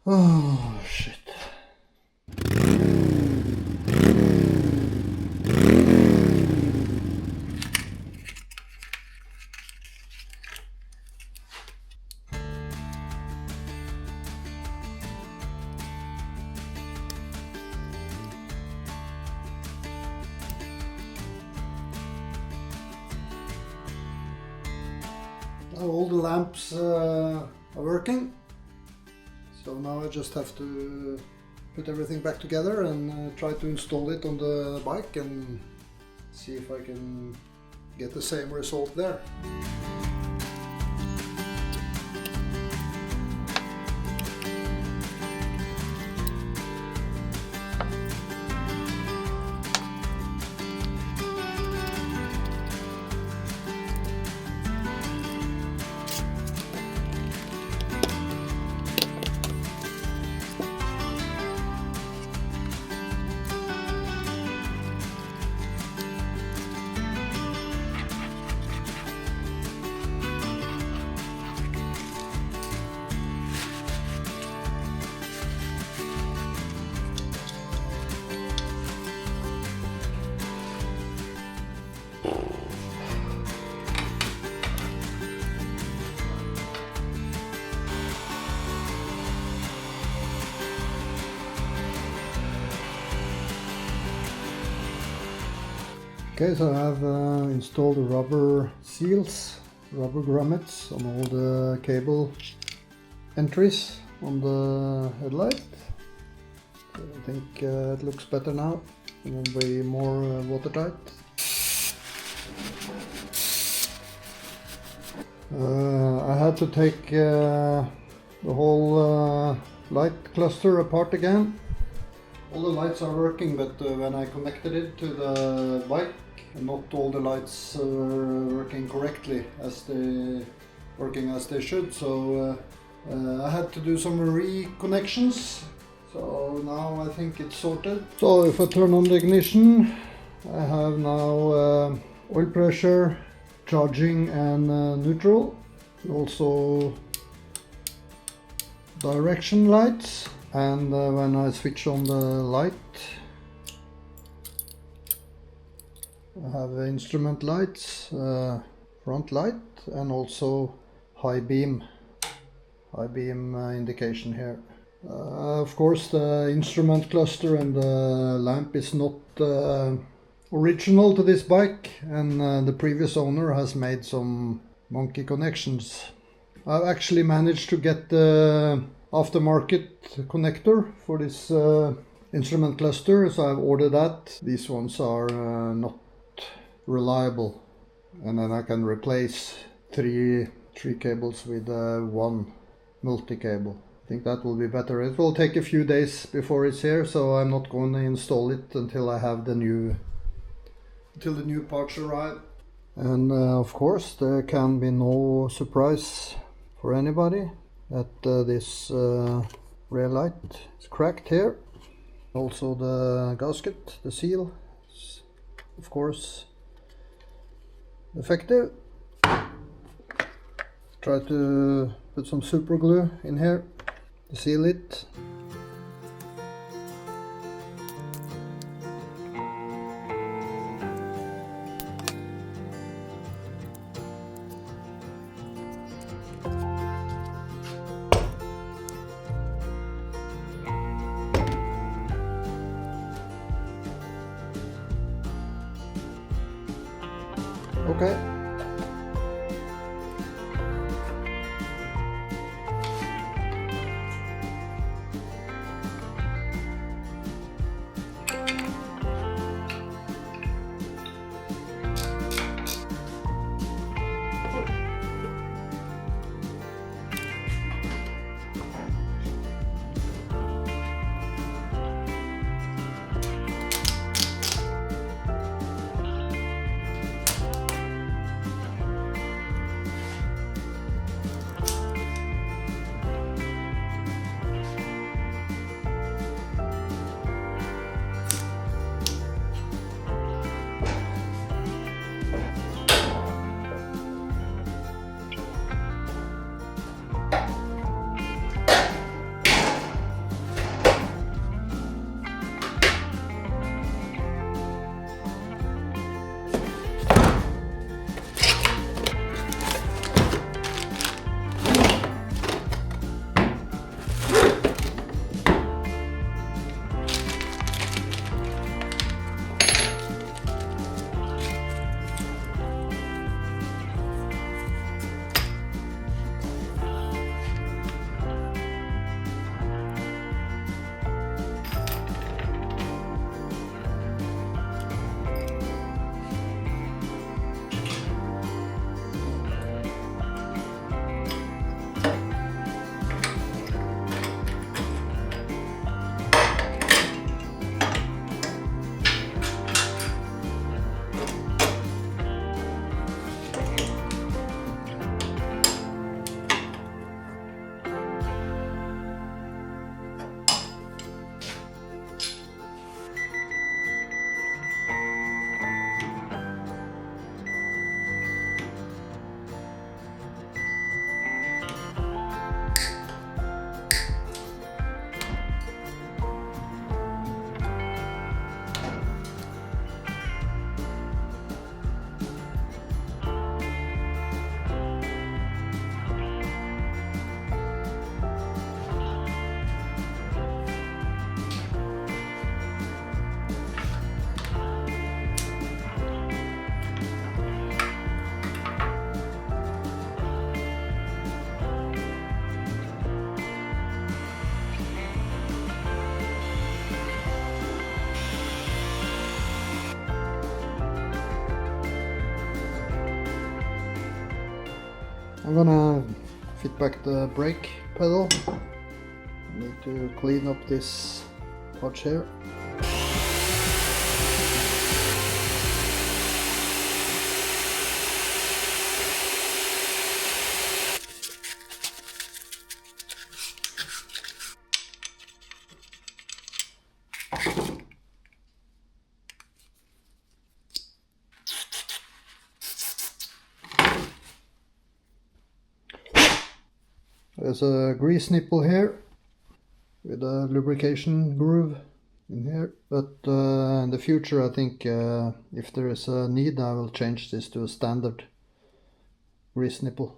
Oh shit. Now all the lamps are working, so now I just have to put everything back together and try to install it on the bike and see if I can get the same result there. Okay, so I have installed the rubber seals, rubber grommets on all the cable entries on the headlight. I think it looks better now. It will be more watertight. I had to take the whole light cluster apart again. All the lights are working, but when I connected it to the bike, not all the lights are working correctly as they should. So I had to do some reconnections. So now I think it's sorted. So if I turn on the ignition, I have now oil pressure, charging and neutral. Also direction lights. And when I switch on the light, I have instrument lights, front light, and also high beam indication here. Of course, the instrument cluster and the lamp is not original to this bike, and the previous owner has made some monkey connections. I've actually managed to get the aftermarket connector for this instrument cluster, so I've ordered that. These ones are not reliable, and then I can replace three cables with one multi-cable. I think that will be better. It will take a few days before it's here, so I'm not going to install it until I have the new parts arrive. And of course there can be no surprise for anybody that this rear light is cracked here. Also the gasket, the seal, is of course defective. Try to put some super glue in here to seal it. Okay. I'm gonna fit back the brake pedal. I need to clean up this patch here. There's a grease nipple here with a lubrication groove in here, but in the future I think if there is a need I will change this to a standard grease nipple.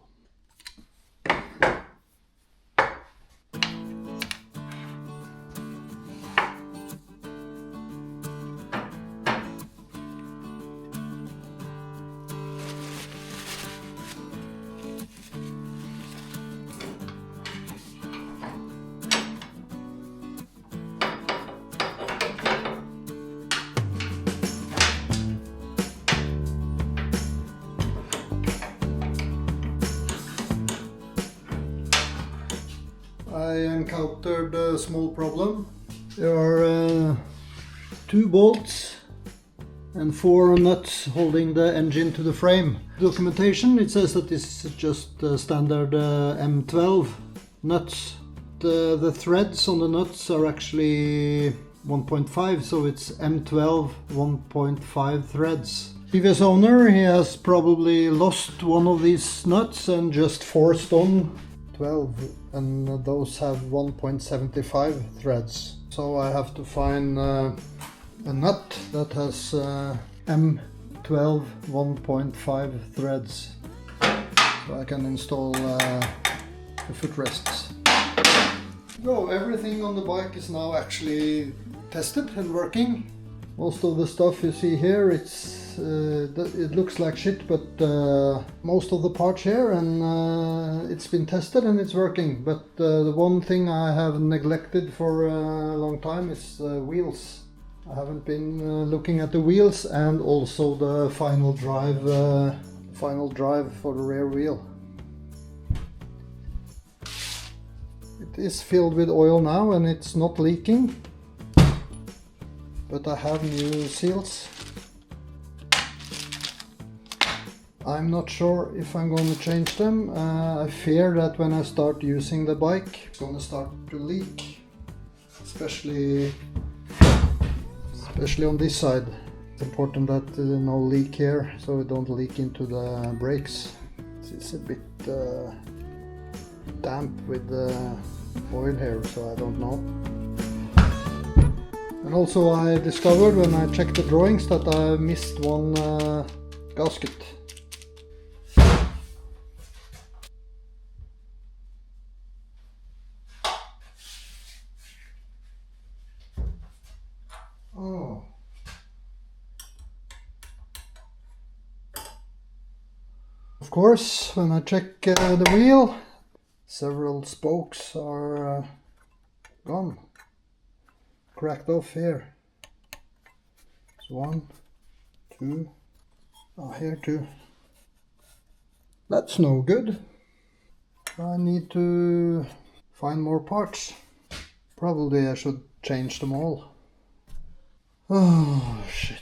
I encountered a small problem. There are 2 bolts and 4 nuts holding the engine to the frame. Documentation, it says that this is just standard M12 nuts. The threads on the nuts are actually 1.5, so it's M12 1.5 threads. Previous owner, he has probably lost one of these nuts and just forced on 12, and those have 1.75 threads. So I have to find a nut that has M12 1.5 threads, so I can install the footrests. So everything on the bike is now actually tested and working. Most of the stuff you see here, it looks like shit, but most of the parts here, and it's been tested and it's working. But the one thing I have neglected for a long time is wheels. I haven't been looking at the wheels and also the final drive for the rear wheel. It is filled with oil now and it's not leaking, but I have new seals. I'm not sure if I'm going to change them. I fear that when I start using the bike, it's going to start to leak, especially on this side. It's important that there's no leak here, so it don't leak into the brakes. It's a bit damp with the oil here, so I don't know. And also I discovered when I checked the drawings that I missed one gasket. Oh. Of course, when I check the wheel, several spokes are gone, cracked off here. It's 1, 2, here 2. That's no good. I need to find more parts. Probably I should change them all. Oh shit.